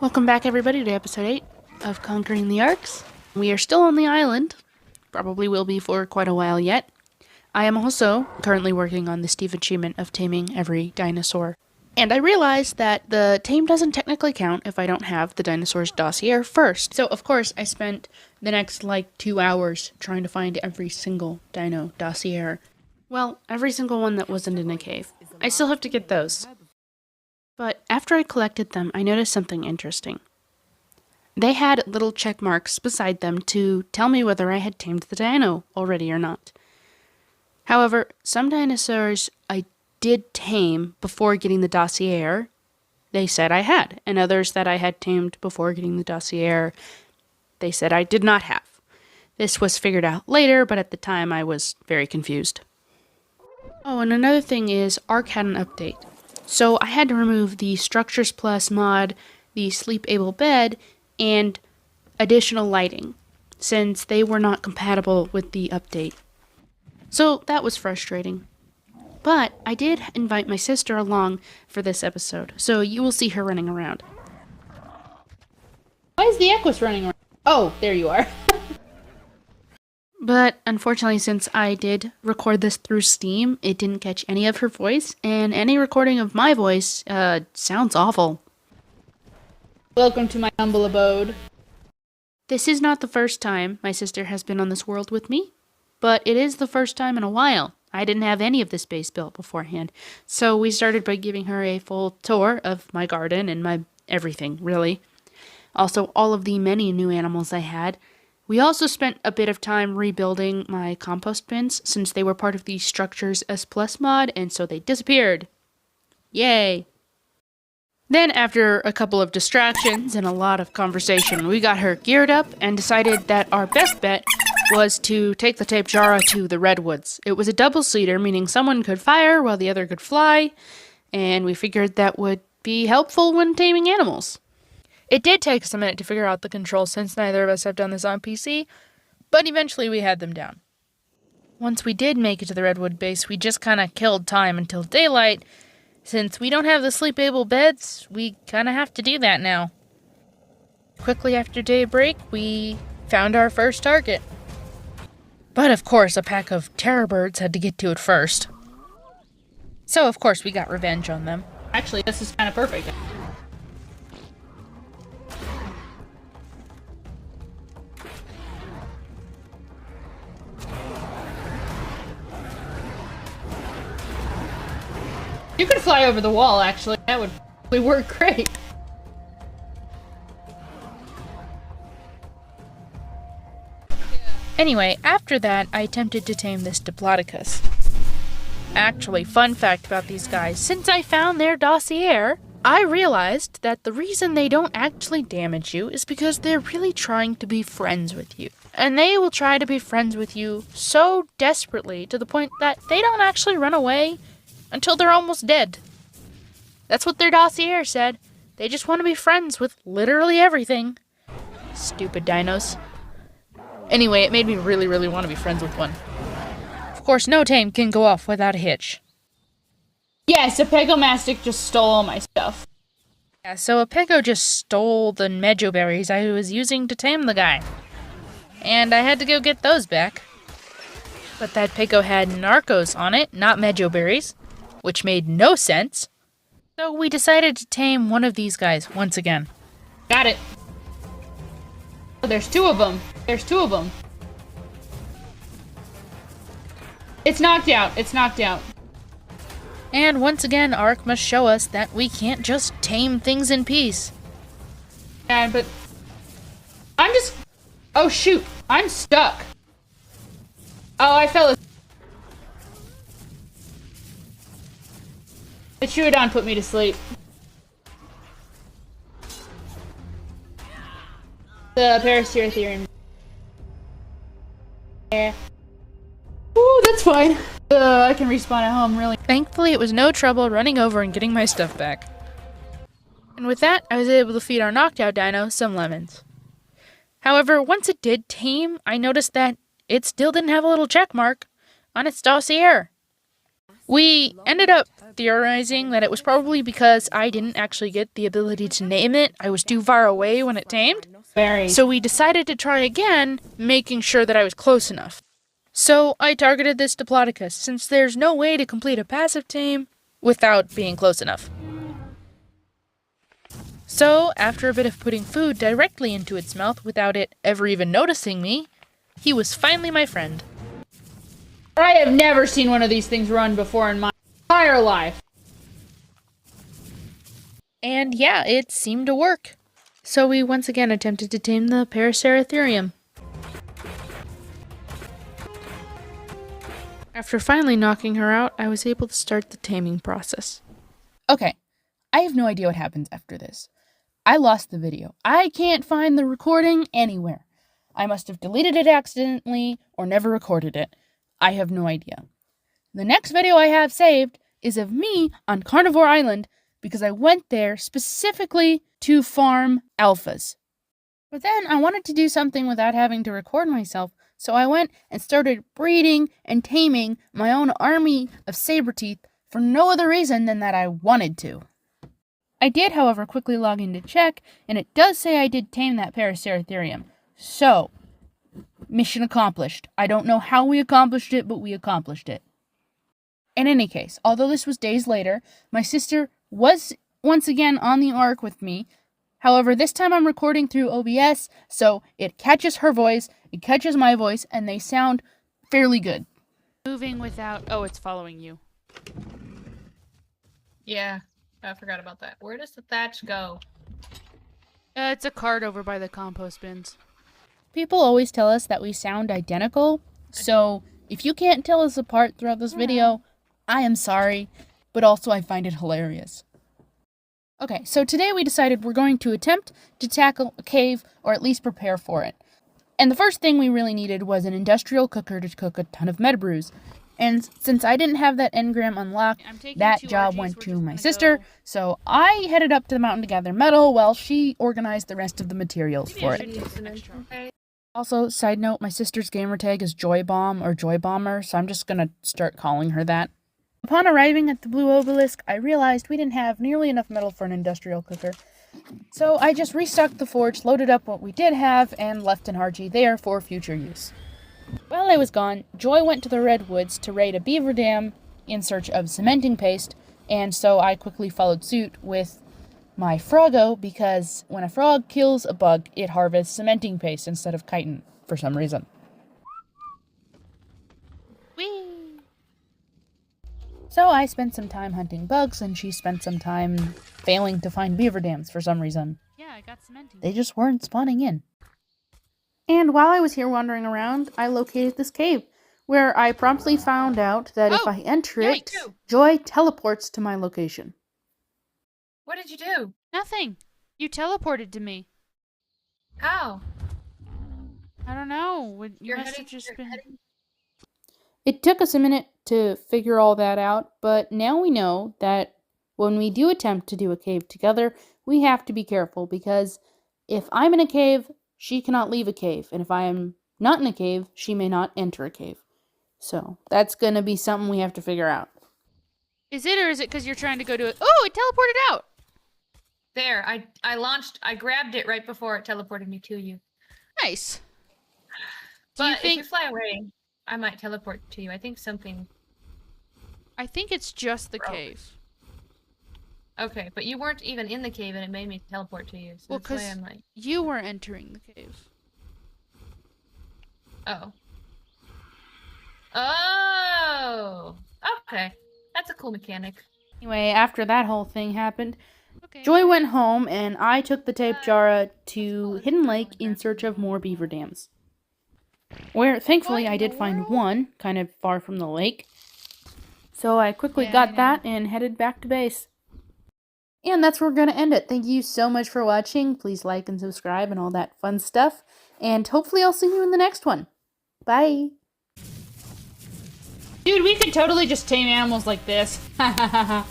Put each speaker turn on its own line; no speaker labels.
Welcome back, everybody, to episode 8 of Conquering the Arks. We are still on the island. Probably will be for quite a while yet. I am also currently working on the Steve achievement of taming every dinosaur. And I realized that the tame doesn't technically count if I don't have the dinosaur's dossier first. So, of course, I spent the next, 2 hours trying to find every single dino dossier. Well, every single one that wasn't in a cave. I still have to get those. But after I collected them, I noticed something interesting. They had little check marks beside them to tell me whether I had tamed the dino already or not. However, some dinosaurs I did tame before getting the dossier, they said I had, and others that I had tamed before getting the dossier, they said I did not have. This was figured out later, but at the time I was very confused. Oh, and another thing is, Ark had an update. So I had to remove the Structures Plus mod, the Sleep Able bed, and additional lighting, since they were not compatible with the update. So that was frustrating. But I did invite my sister along for this episode, so you will see her running around. Why is the Equus running around? Oh, there you are. But unfortunately, since I did record this through Steam, it didn't catch any of her voice, and any recording of my voice sounds awful. Welcome to my humble abode. This is not the first time my sister has been on this world with me, but it is the first time in a while. I didn't have any of this base built beforehand, so we started by giving her a full tour of my garden and my everything, really. Also, all of the many new animals I had. We also spent a bit of time rebuilding my compost bins since they were part of the Structures S Plus mod, and so they disappeared. Yay! Then, after a couple of distractions and a lot of conversation, we got her geared up and decided that our best bet was to take the Tapejara to the Redwoods. It was a double-seater, meaning someone could fire while the other could fly, and we figured that would be helpful when taming animals. It did take us a minute to figure out the controls since neither of us have done this on PC, but eventually we had them down. Once we did make it to the Redwood base, we just kind of killed time until daylight. Since we don't have the sleep-able beds, we kind of have to do that now. Quickly after daybreak, we found our first target. But of course, a pack of terror birds had to get to it first. So of course, we got revenge on them. Actually, this is kind of perfect. You could fly over the wall, actually. That would probably work great. Anyway, after that, I attempted to tame this Diplodocus. Actually, fun fact about these guys, since I found their dossier, I realized that the reason they don't actually damage you is because they're really trying to be friends with you. And they will try to be friends with you so desperately to the point that they don't actually run away until they're almost dead. That's what their dossier said. They just want to be friends with literally everything. Stupid dinos. Anyway, it made me really, really want to be friends with one. Of course, no tame can go off without a hitch. Yes, a Pegomastic just stole all my stuff. Yeah, so a Pego just stole the Medjo berries I was using to tame the guy. And I had to go get those back. But that Pego had Narcos on it, not Medjo berries, which made no sense. So we decided to tame one of these guys once again. Got it. Oh, there's two of them. There's two of them. It's knocked out. It's knocked out. And once again, Ark must show us that we can't just tame things in peace. Yeah, but I'm just... Oh, shoot. I'm stuck. Oh, I fell asleep. The Chuodon put me to sleep. The Paraceratherium. Yeah. Ooh, that's fine. I can respawn at home, really. Thankfully, it was no trouble running over and getting my stuff back. And with that, I was able to feed our knocked out dino some lemons. However, once it did tame, I noticed that it still didn't have a little check mark on its dossier. We ended up theorizing that it was probably because I didn't actually get the ability to name it. I was too far away when it tamed. So we decided to try again, making sure that I was close enough. So I targeted this Diplodocus, since there's no way to complete a passive tame without being close enough. So, after a bit of putting food directly into its mouth without it ever even noticing me, he was finally my friend.
I have never seen one of these things run before in my entire life.
And yeah, it seemed to work. So we once again attempted to tame the Paraceratherium. After finally knocking her out, I was able to start the taming process.
Okay, I have no idea what happens after this. I lost the video. I can't find the recording anywhere. I must have deleted it accidentally or never recorded it. I have no idea. The next video I have saved is of me on Carnivore Island because I went there specifically to farm alphas. But then I wanted to do something without having to record myself, so I went and started breeding and taming my own army of saber-teeth for no other reason than that I wanted to. I did, however, quickly log in to check, and it does say I did tame that Paraceratherium. So, mission accomplished. I don't know how we accomplished it, but we accomplished it. In any case, although this was days later, my sister was once again on the Ark with me. However, this time I'm recording through OBS, so it catches her voice, it catches my voice, and they sound fairly good.
Moving without... Oh, it's following you.
Yeah, I forgot about that. Where does the thatch go?
It's a card over by the compost bins.
People always tell us that we sound identical, so if you can't tell us apart throughout this video, I am sorry, but also I find it hilarious. Okay, so today we decided we're going to attempt to tackle a cave, or at least prepare for it. And the first thing we really needed was an industrial cooker to cook a ton of metabrews. And since I didn't have that engram unlocked, that job went to my sister, so I headed up to the mountain to gather metal while she organized the rest of the materials for it. Also, side note, my sister's gamertag is Joybomb or Joybomber, so I'm just gonna start calling her that. Upon arriving at the Blue Obelisk, I realized we didn't have nearly enough metal for an industrial cooker. So I just restocked the forge, loaded up what we did have, and left an RG there for future use. While I was gone, Joy went to the Redwoods to raid a beaver dam in search of cementing paste, and so I quickly followed suit with my Froggo, because when a frog kills a bug, it harvests cementing paste instead of chitin, for some reason.
Whee!
So I spent some time hunting bugs, and she spent some time failing to find beaver dams for some reason.
Yeah, I got cementing.
They just weren't spawning in. And while I was here wandering around, I located this cave, where I promptly found out that if I enter it, Joy teleports to my location.
What did you do?
Nothing. You teleported to me.
How?
I don't know. You must have just been...
It took us a minute to figure all that out, but now we know that when we do attempt to do a cave together, we have to be careful, because if I'm in a cave, she cannot leave a cave, and if I am not in a cave, she may not enter a cave. So, that's gonna be something we have to figure out.
Is it, or is it because you're trying to go to it? Oh, it teleported out!
There, I grabbed it right before it teleported me to you.
Nice.
But if you fly away, I might teleport to you. I think something...
I think it's just the cave.
Okay, but you weren't even in the cave and it made me teleport to you. So
well, because you were entering the cave.
Oh. Oh! Okay. That's a cool mechanic.
Anyway, after that whole thing happened, Joy went home and I took the tape Jara to Hidden Lake in search of more beaver dams. Where, thankfully, I did find one, kind of far from the lake. So I quickly got that and headed back to base. And that's where we're going to end it. Thank you so much for watching. Please like and subscribe and all that fun stuff. And hopefully I'll see you in the next one. Bye!
Dude, we could totally just tame animals like this. Ha ha ha ha.